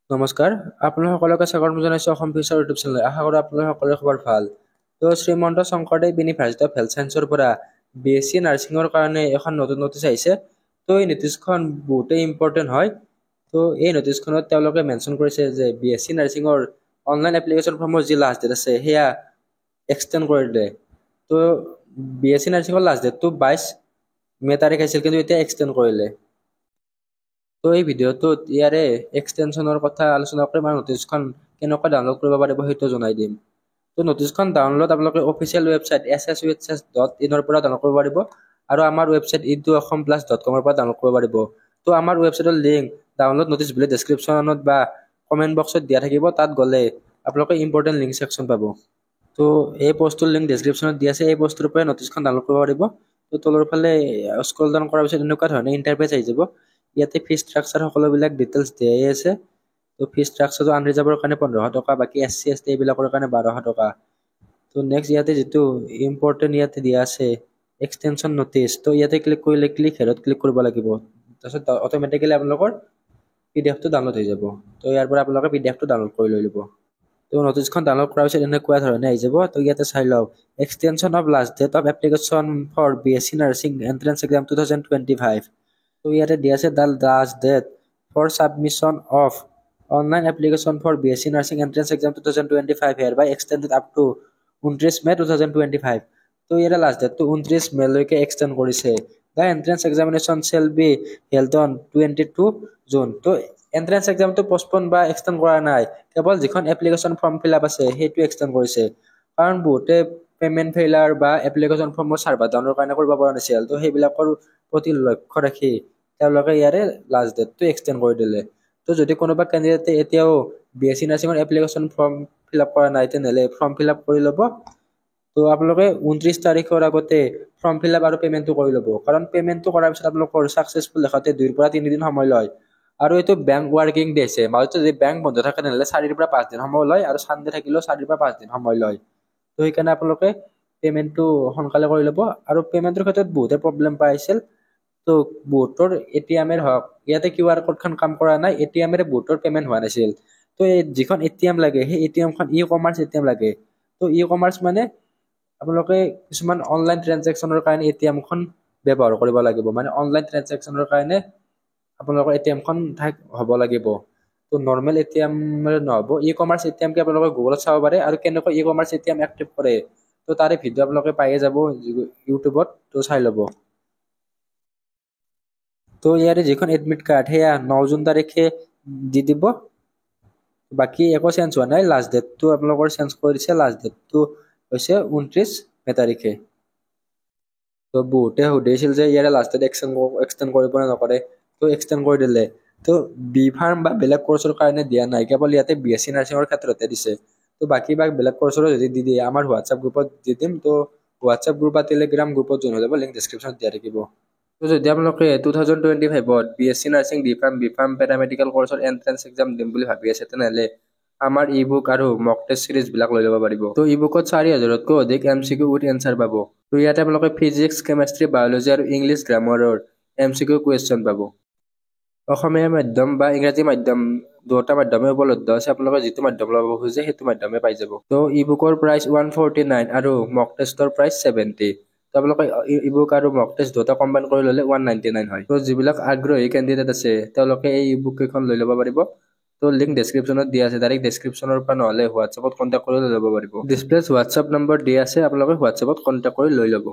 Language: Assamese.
নমস্কাৰ, আপোনালোক সকলোকে স্বাগতম জনাইছোঁ অসম ফিউচাৰ ইউটিউব চেনেল। আশা কৰোঁ আপোনালোক সকলোৰে খবৰ ভাল। তো Srimanta Sankardev university of health ছায়েন্সৰ পৰা BSc নাৰ্ছিঙৰ কাৰণে এখন নতুন নটিচ আহিছে। তো এই নটিচখন বহুতেই ইম্পৰ্টেণ্ট হয়। তো এই নটিচখনত তেওঁলোকে মেনশ্যন কৰিছে যে BSc নাৰ্ছিঙৰ অনলাইন এপ্লিকেশ্যন ফৰ্মৰ যি লাষ্ট ডেট আছে সেয়া এক্সটেণ্ড কৰি দিলে। তো BSc নাৰ্ছিঙৰ লাষ্ট ডেটটো 22 মে তাৰিখ আছিল, কিন্তু এতিয়া এক্সটেণ্ড কৰিলে। তো এই ভিডিঅ'টোত ইয়াৰে এক্সটেনশ্যনৰ কথা আলোচনা কৰিম আৰু নটিচখন কেনেকৈ ডাউনলোড কৰিব পাৰিব সেইটো জনাই দিম। তো নটিচখন ডাউনলোড আপোনালোকে অফিচিয়েল ৱেবছাইট sswhs.in ৰ পৰা ডাউনলোড কৰিব পাৰিব আৰু আমাৰ ৱেবছাইট eduasamplus.com ৰ পৰা ডাউনলোড কৰিব পাৰিব। তো আমাৰ ৱেবছাইটৰ লিংক ডাউনলোড নটিচ বুলি ডেছক্ৰিপশ্যনত বা কমেণ্ট বক্সত দিয়া থাকিব, তাত গ'লে আপোনালোকে ইম্পৰ্টেণ্ট লিংক ছেকশ্যন পাব। তো এই পষ্টটোৰ লিংক ডেছক্ৰিপশ্যনত দিয়া আছে, এই পষ্টটোৰ পৰা নটিচখন ডাউনলোড কৰিব পাৰিব। তো তলৰ ফালে স্ক্ৰল ডাউন কৰাৰ পিছত এনেকুৱা ধৰণে ইণ্টাৰফেচ আহি যাব। ইয়াতে ফি ষ্ট্ৰাকচাৰ সকলোবিলাক ডিটেইলছ দিয়াই আছে। তো ফি ষ্ট্ৰাকচাৰটো আনৰিজাৰ্ভৰ কাৰণে 1500 টকা, বাকী SC ST এইবিলাকৰ কাৰণে 1200 টকা। তো নেক্সট ইয়াতে যিটো ইম্পৰ্টেণ্ট ইয়াতে দিয়া আছে এক্সটেনশ্যন নটিচ, তো ইয়াতে ক্লিক কৰিলে ক্লিক হেৰত ক্লিক কৰিব লাগিব। তাৰপিছত অট'মেটিকেলি আপোনালোকৰ PDF টো ডাউনলোড হৈ যাব। তো ইয়াৰ পৰা আপোনালোকে PDF টো ডাউনলোড কৰি লৈ ল'ব। তো নটিচখন ডাউনলোড কৰাৰ পিছত এনেকুৱা ধৰণে আহি যাব। তো ইয়াতে চাই লওক, extension of last date of application for BSc nursing entrance exam 2025। তো ইয়াতে দিয়া আছে the last date for submission of online application for BSc nursing entrance exam 2025 hereby extended up to 29 May 2025। তো ইয়াতে লাষ্ট ডেটটো 29 মেলৈকে এক্সটেণ্ড কৰিছে। The entrance examination shall be held on 22 June. তো এণ্ট্ৰেন্স এক্সামটো পষ্টপন বা এক্সটেণ্ড কৰা নাই, কেৱল যিখন এপ্লিকেশ্যন ফৰ্ম ফিল আপ আছে সেইটো এক্সটেণ্ড কৰিছে। কাৰণ বহুতে পেমেণ্ট ফেইলাৰ বা এপ্লিকেশ্যন ফৰ্মৰ ছাৰ্ভাৰ ডাউনৰ কাৰণে কৰিব পৰা নাছিল। তো সেইবিলাকৰ প্ৰতি লক্ষ্য ৰাখি তেওঁলোকে ইয়াৰে লাষ্ট ডেটটো এক্সটেণ্ড কৰি দিলে। তো যদি কোনোবা কেণ্ডিডেটে এতিয়াও BSc নাৰ্ছিঙৰ এপ্লিকেশ্যন ফৰ্ম ফিল আপ কৰা নাই, তেনেহ'লে ফৰ্ম ফিল আপ কৰি ল'ব। তো আপোনালোকে 29 তাৰিখৰ আগতে ফৰ্ম ফিল আপ আৰু পে'মেণ্টটো কৰি ল'ব, কাৰণ পে'মেণ্টটো কৰাৰ পিছত আপোনালোকৰ ছাকচেছফুল দেখাতে 2 পৰা 3 দিন সময় লয়। আৰু এইটো বেংক ৱাৰ্কিং ডে আছে, মাজতে যদি বেংক বন্ধ থাকে তেনেহ'লে 4 পৰা 5 দিন সময় লয়, আৰু চানডে থাকিলেও 4 পৰা 5 দিন সময় লয়। তো সেইকাৰণে আপোনালোকে পে'মেণ্টটো সোনকালে কৰি ল'ব। আৰু পে'মেণ্টৰ ক্ষেত্ৰত বহুতে প্ৰব্লেম পাই আছিল। তো বহুতৰ ATM-ৰ হওক, ইয়াতে QR কোডখন কাম কৰা নাই, ATM-ৰে বহুতৰ পে'মেণ্ট হোৱা নাছিল। তো যিখন ATM লাগে সেই ATM-খন ই-কমাৰ্চ ATM লাগে। তো ই-কমাৰ্চ মানে আপোনালোকে কিছুমান অনলাইন ট্ৰেনজেকশ্যনৰ কাৰণে ATM-খন ব্যৱহাৰ কৰিব লাগিব, মানে অনলাইন ট্ৰেনজেকশ্যনৰ কাৰণে আপোনালোকৰ ATM-খন হ'ব লাগিব। তো নৰ্মেল ATM নহ'ব, ই-কমাৰ্চ ATM-কে আপোনালোকে গুগলত চাব পাৰে। আৰু কেনেকৈ ই-কমাৰ্চ ATM এক্টিভ কৰে, তো তাৰে ভিডিঅ' আপোনালোকে পায়ে যাব ইউটিউবত, তো চাই ল'ব। তো ইয়াৰে যিখন এডমিট কাৰ্ড সেয়া 9 জুন তাৰিখে দি দিব। বাকী একো চেঞ্জ হোৱা নাই, লাষ্ট ডেটটো আপোনালোকৰ চেঞ্জ কৰি দিছে। লাষ্ট ডেটটো হৈছে 29 মে তাৰিখে। তো বহুতে সুধিছিল যে ইয়াৰে লাষ্ট ডেট এক্সটেণ্ড কৰিব নে নকৰে, তো এক্সটেণ্ড কৰি দিলে। তো বি ফাৰ্ম বা বেলেগ কৰ্চৰ কাৰণে দিয়া নাই, কেৱল ইয়াতে BSc নাৰ্ছিঙৰ ক্ষেত্ৰতে দিছে। তো বাকী বা বেলেগ কৰ্চৰো যদি দি দিয়ে আমাৰ হোৱাটছআপ গ্ৰুপত দি দিম। তো হোৱাটছআপ গ্ৰুপ বা টেলিগ্ৰাম গ্ৰুপত জইন হৈ যাব, লিংক ডেছক্ৰিপশ্যনত দিয়া থাকিব। তো যদি আপোনালোকে 2025ত BSc nursing B pharm paramedical কৰ্চৰ এণ্ট্ৰেন্স এক্সাম দিম বুলি ভাবি আছে, তেনেহ'লে আমাৰ ই বুক আৰু মক টেষ্ট চিৰিজবিলাক লৈ ল'ব পাৰিব। তো ই বুকত 4000তকৈ অধিক MCQ উইথ এনচাৰ পাব। তো ইয়াতে আপোনালোকে ফিজিক্স, কেমেষ্ট্ৰি, বায়'লজি আৰু ইংলিছ গ্ৰামাৰৰ MCQ কুৱেশ্যন পাব। অসমীয়া মাধ্যম বা ইংৰাজী মাধ্যম দুয়োটা মাধ্যমে উপলব্ধ আছে, আপোনালোকে যিটো মাধ্যম ল'ব খোজে সেইটো মাধ্যমে পাই যাব। তো ই বুকৰ প্ৰাইচ 149 আৰু মক টেষ্টৰ প্ৰাইচ 70। তো আপোনালোকে ই বুক আৰু মক টেষ্ট দুটা কম্বাইন কৰি ল'লে 199 হয়। তো যিবিলাক আগ্ৰহী কেণ্ডিডেট আছে তেওঁলোকে এই ই বুক কেইখন লৈ ল'ব পাৰিব। তো লিংক ডেছক্ৰিপশ্যনত দিয়া আছে, ডাইৰেক্ট ডেছক্ৰিপশ্যনৰ পৰা নহ'লে হোৱাটছআপত কণ্টেক্ট কৰি লৈ ল'ব পাৰিব। ডিছপ্লেত হোৱাটছআপ নম্বৰ দিয়া আছে, আপোনালোকে হোৱাটছআপত কণ্টেক্ট কৰি লৈ ল'ব।